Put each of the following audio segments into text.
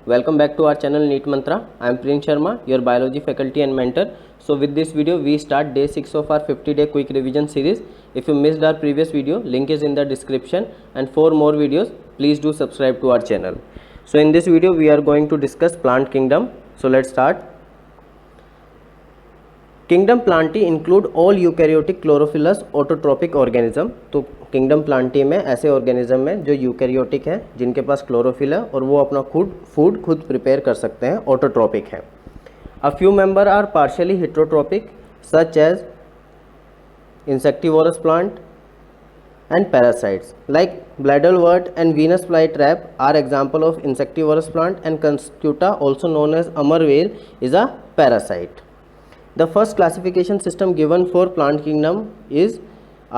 Welcome back to our channel NEET Mantra. I am Prince Sharma, your biology faculty and mentor. So with this video we start day 6 of our 50-day quick revision series. If you missed our previous video, link is in the description, and for more videos please do subscribe to our channel. So in this video we are going to discuss plant kingdom. So let's start. Kingdom Plantae include all eukaryotic chlorophyllous autotrophic organism. तो kingdom Plantae में ऐसे organism हैं जो eukaryotic हैं, जिनके पास chlorophyll है और वो अपना फूड खुद प्रिपेयर कर सकते हैं, ऑटोट्रोपिक है। A few member are partially heterotrophic such as insectivorous plant and parasites like bladderwort and Venus flytrap are example of insectivorous plant, and Cuscuta, also known as amarwhale, is a parasite. The first classification system given for plant kingdom is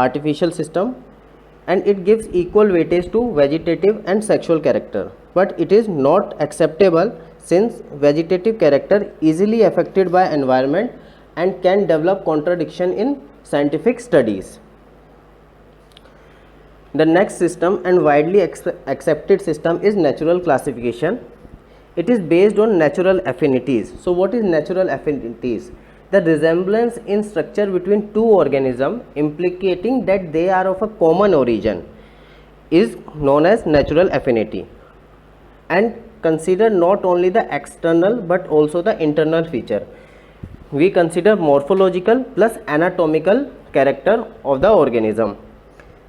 artificial system, and it gives equal weightage to vegetative and sexual character, but it is not acceptable since vegetative character easily affected by environment and can develop contradiction in scientific studies. The next system and widely accepted system is natural classification. It is based on natural affinities. So what is natural affinities? The resemblance in structure between two organisms implicating that they are of a common origin is known as natural affinity, and consider not only the external but also the internal feature. We consider morphological plus anatomical character of the organism.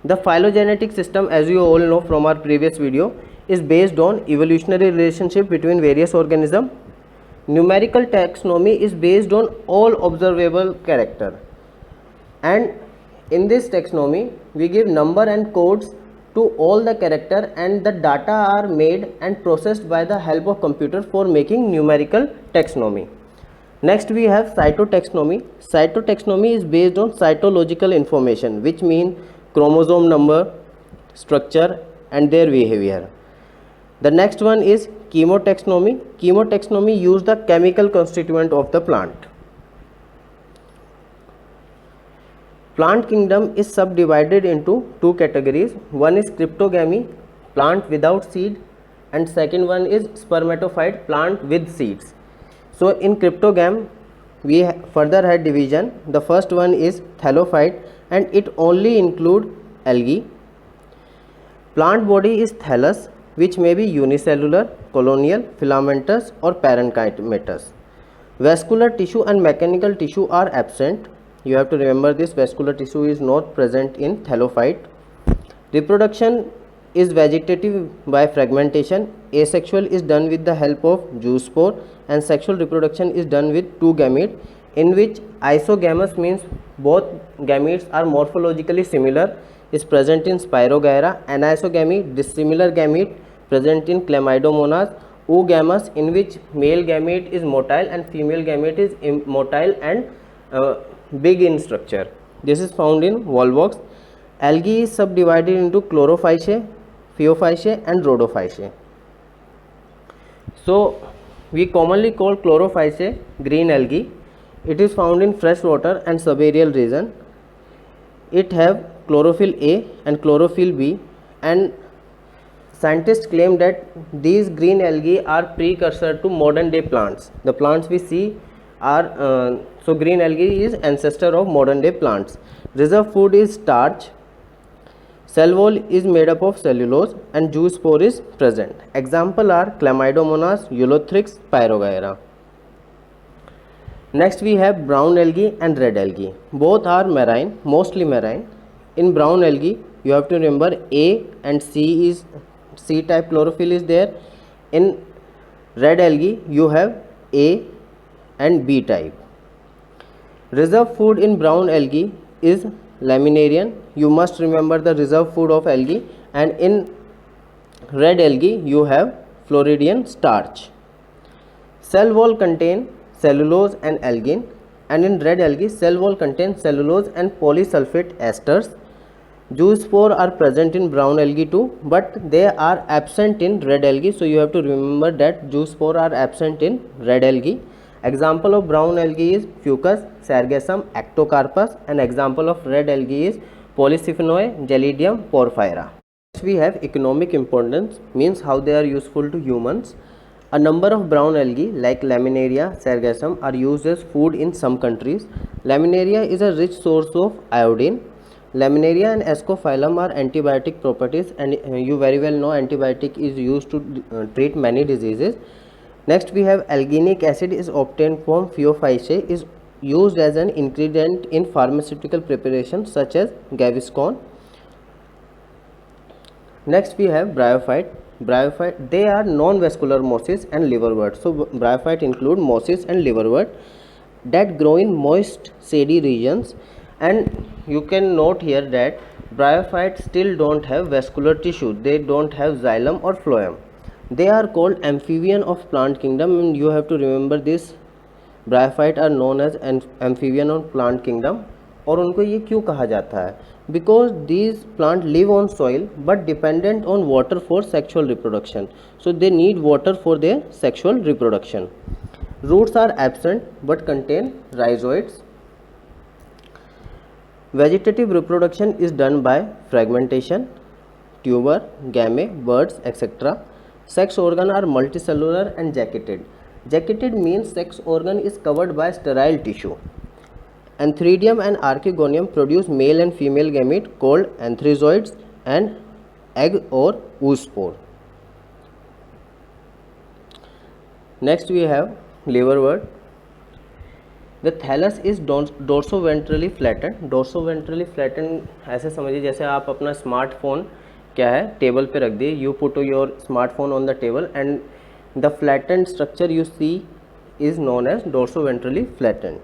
The phylogenetic system, as you all know from our previous video, is based on evolutionary relationship between various organisms. Numerical taxonomy is based on all observable character, and in this taxonomy we give number and codes to all the character, and the data are made and processed by the help of computer for making numerical taxonomy. Next we have cytotaxonomy. Cytotaxonomy is based on cytological information, which mean chromosome number, structure and their behavior. The next one is chemotaxonomy. Chemotaxonomy use the chemical constituent of the plant. Plant kingdom is subdivided into two categories. One is cryptogamy, plant without seed, and second one is spermatophyte, plant with seeds. So in cryptogamy we further had division. The first one is thallophyte, and it only include algae. Plant body is thallus, which may be unicellular, colonial, filamentous or parenchymatous. Vascular tissue and mechanical tissue are absent. You have to remember this, vascular tissue is not present in thallophyte. Reproduction is vegetative by fragmentation. Asexual is done with the help of zoospore, and sexual reproduction is done with two gametes, in which isogamous means both gametes are morphologically similar, is present in Spirogyra. Anisogamy, dissimilar gamete present in Chlamydomonas. Oogamous, in which male gamete is motile and female gamete is immotile and big in structure. This is found in Volvox. Algae is subdivided into Chlorophyceae, Phaeophyceae and Rhodophyceae. So we commonly call Chlorophyceae green algae. It is found in fresh water and subaerial region. It have chlorophyll A and chlorophyll B, and scientists claim that these green algae are precursor to modern day plants. The plants we see are so green algae is ancestor of modern day plants. Reserve food is starch. Cell wall is made up of cellulose, and zoospore is present. Example are Chlamydomonas, Ulothrix, Spirogyra. Next we have brown algae and red algae. Both are marine, mostly marine. In brown algae you have to remember A and C is C type chlorophyll is there. In red algae you have A and B type. Reserve food in brown algae is laminarian. You must remember the reserve food of algae. And in red algae you have Floridian starch. Cell wall contain cellulose and algin, and in red algae cell wall contains cellulose and polysulfate esters. Zoospore are present in brown algae too, but they are absent in red algae, so you have to remember that zoospore are absent in red algae. Example of brown algae is Fucus, Sargassum, Ectocarpus, and example of red algae is Polycyphenoe, Gelidium, Porphyra. Next we have economic importance, means how they are useful to humans. A number of brown algae like Laminaria sargassum are used as food in some countries. Laminaria is a rich source of iodine. Laminaria and Ascophyllum are antibiotic properties, and you very well know antibiotic is used to treat many diseases. Next we have alginic acid is obtained from Phaeophyceae, is used as an ingredient in pharmaceutical preparation such as Gaviscon. Next we have bryophyte. Bryophyte, they are non-vascular mosses and liverwort. So bryophyte include mosses and liverwort that grow in moist shady regions, and you can note here that bryophytes still don't have vascular tissue. They don't have xylem or phloem. They are called amphibian of plant kingdom, and you have to remember this. Bryophyte are known as amphibian on plant kingdom. और उनको ये क्यों कहा जाता है? Because these plant live on soil but dependent on water for sexual reproduction. So they need water for their sexual reproduction. Roots are absent but contain rhizoids. Vegetative reproduction is done by fragmentation, tuber, gamete, buds, etc. Sex organ are multicellular and jacketed. Jacketed means sex organ is covered by sterile tissue. Antheridium and Archegonium produce male and female gamete called antherozoids and egg or oospore. Next we have liverwort. The thallus is dorsoventrally flattened. Dorsoventrally flattened ऐसे समझिए जैसे आप अपना smartphone क्या है table पे रख दिए. You put your smartphone on the table and the flattened structure you see is known as dorsoventrally flattened.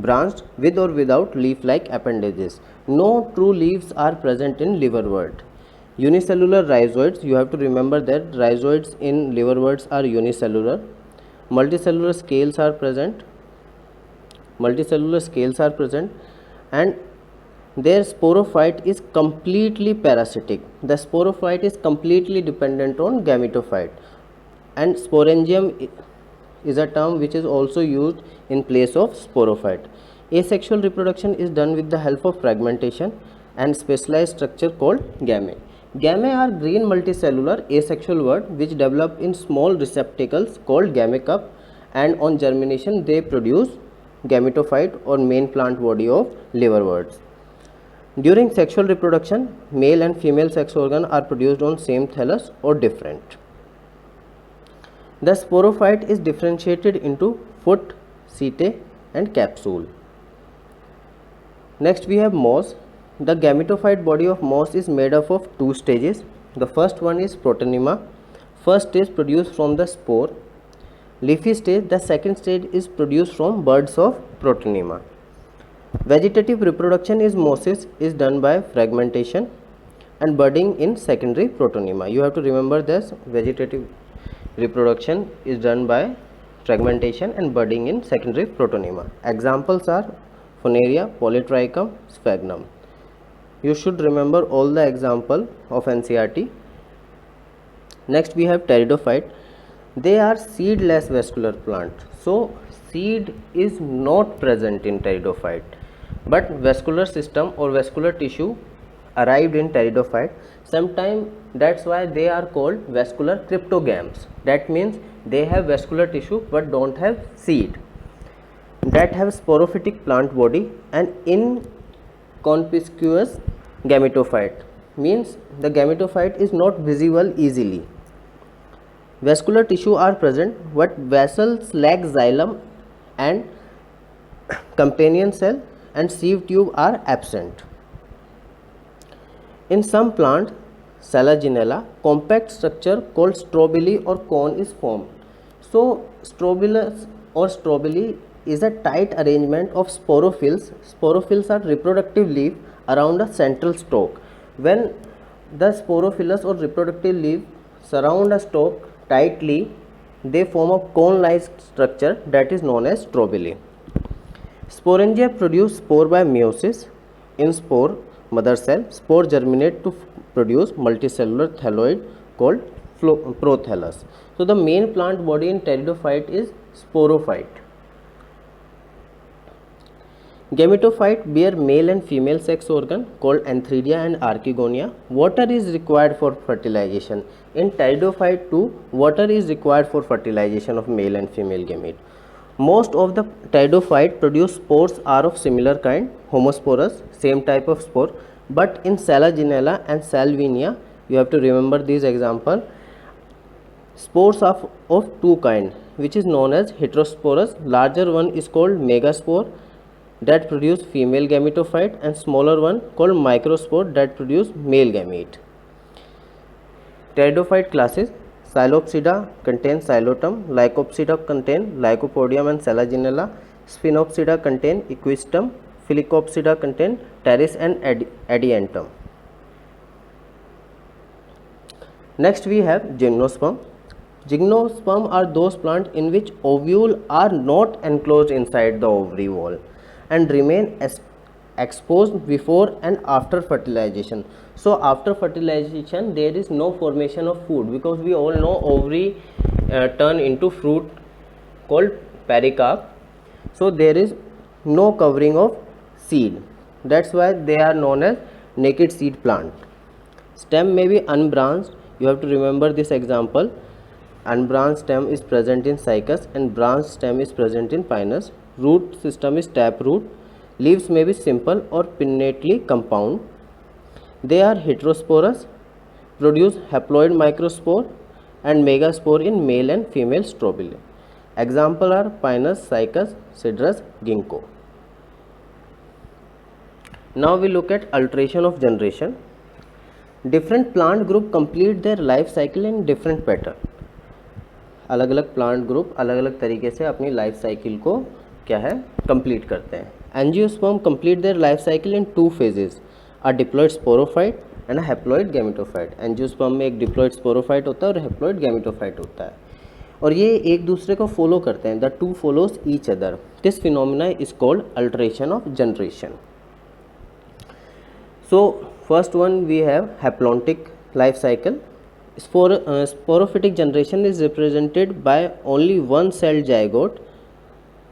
Branched with or without leaf-like appendages. No true leaves are present in liverwort. Unicellular rhizoids, you have to remember that rhizoids in liverworts are unicellular. Multicellular scales are present. And their sporophyte is completely parasitic. The sporophyte is completely dependent on gametophyte, and sporangium is a term which is also used in place of sporophyte. Asexual reproduction is done with the help of fragmentation and specialized structure called gamete. Gamete are green multicellular asexual wort which develop in small receptacles called gamecup, and on germination they produce gametophyte or main plant body of liverworts. During sexual reproduction, male and female sex organ are produced on same thallus or different. The sporophyte is differentiated into foot, setae and capsule. Next we have moss. The gametophyte body of moss is made up of two stages. The first one is protonema. First stage produced from the spore. Leafy stage, the second stage is produced from buds of protonema. Vegetative reproduction is mosses is done by fragmentation and budding in secondary protonema. You have to remember this. Vegetative reproduction is done by fragmentation and budding in secondary protonema. Examples are Phoneria, Polytrichum, Sphagnum. You should remember all the example of NCERT. Next we have pteridophyte. They are seedless vascular plant. So seed is not present in pteridophyte, but vascular system or vascular tissue arrived in pteridophyte. Sometimes that's why they are called vascular cryptogams. That means they have vascular tissue but don't have seed. That have sporophytic plant body and inconspicuous gametophyte, means the gametophyte is not visible easily. Vascular tissue are present but vessels lack xylem and companion cell, and sieve tube are absent. In some plants, Selaginella, compact structure called strobili or cone is formed. So strobilus or strobili is a tight arrangement of sporophylls. Sporophylls are reproductive leaf around a central stalk. When the sporophylls or reproductive leaf surround a stalk tightly, they form a cone-like structure that is known as strobili. Sporangia produce spore by meiosis. In spore, mother cell, spore germinate to produce multicellular thalloid called prothallus. So the main plant body in pteridophyte is sporophyte. Gametophyte bear male and female sex organ called antheridia and archegonia. Water is required for fertilization. In pteridophyte too, water is required for fertilization of male and female gamete. Most of the pteridophyte produce spores are of similar kind, homosporous, same type of spore, but in Selaginella and Salvinia, you have to remember these example, spores of two kind, which is known as heterosporous. Larger one is called megaspore that produce female gametophyte, and smaller one called microspore that produce male gamete. Pteridophyte classes: Psilopsida contain Xylotum, Lycopsida contain Lycopodium and Selaginella, Sphenopsida contain Equistum, Filicopsida contain Pteris and Adiantum. Next we have Gymnosperm. Gymnosperm are those plants in which ovule are not enclosed inside the ovary wall and remain exposed before and after fertilization. So after fertilization there is no formation of food, because we all know ovary turn into fruit called pericarp. So there is no covering of seed, that's why they are known as naked seed plant. Stem may be unbranched. You have to remember this example. Unbranched stem is present in Cycas and branched stem is present in Pinus. Root system is taproot. Leaves may be simple or pinnately compound. They are heterosporous, produce haploid microspore and megaspore in male and female strobili. Example are Pinus, Cycas, Cedrus, Ginkgo. Now we look at alteration of generation. Different plant group complete their life cycle in different pattern. अलग अलग plant group अलग अलग तरीके से अपनी life cycle को क्या है कंप्लीट करते हैं. Angiosperm complete their life cycle in two phases, a diploid sporophyte and a haploid gametophyte. Angiosperm में एक डिप्लॉइड स्पोरोफाइट होता है और हैप्लॉइड गैमेटोफाइट होता है, और ये एक दूसरे को फॉलो करते हैं. The two follows each other. This phenomena is called alteration of generation. So first one we have haplontic life cycle. Sporophytic generation is represented by only one celled zygote.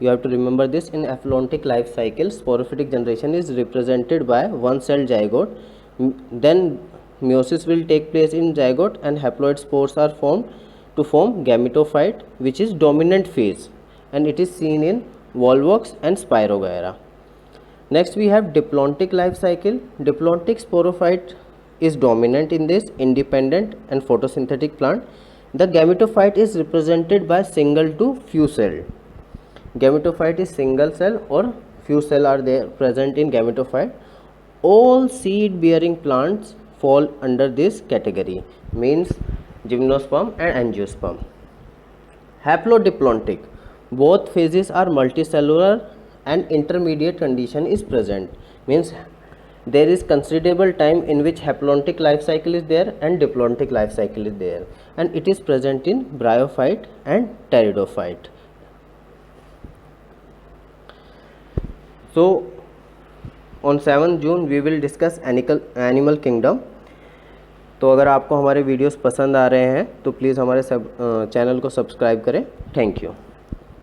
You have to remember this. In aphlontic life cycle, sporophytic generation is represented by one celled zygote. Then meiosis will take place in zygote and haploid spores are formed to form gametophyte, which is dominant phase, and it is seen in volvox and Spirogyra. Next we have diplontic life cycle. Diplontic sporophyte is dominant in this independent and photosynthetic plant. The gametophyte is represented by single to few cell. Gametophyte is single cell or few cell are there present in gametophyte. All seed bearing plants fall under this category, means gymnosperm and angiosperm. Haplodiplontic, both phases are multicellular and intermediate condition is present, means there is considerable time in which haplontic life cycle is there and diplontic life cycle is there, and it is present in bryophyte and pteridophyte. So on 7 June we will discuss animal kingdom. तो अगर आपको हमारे videos पसंद आ रहे हैं तो please हमारे channel को सब्सक्राइब करें. Thank you.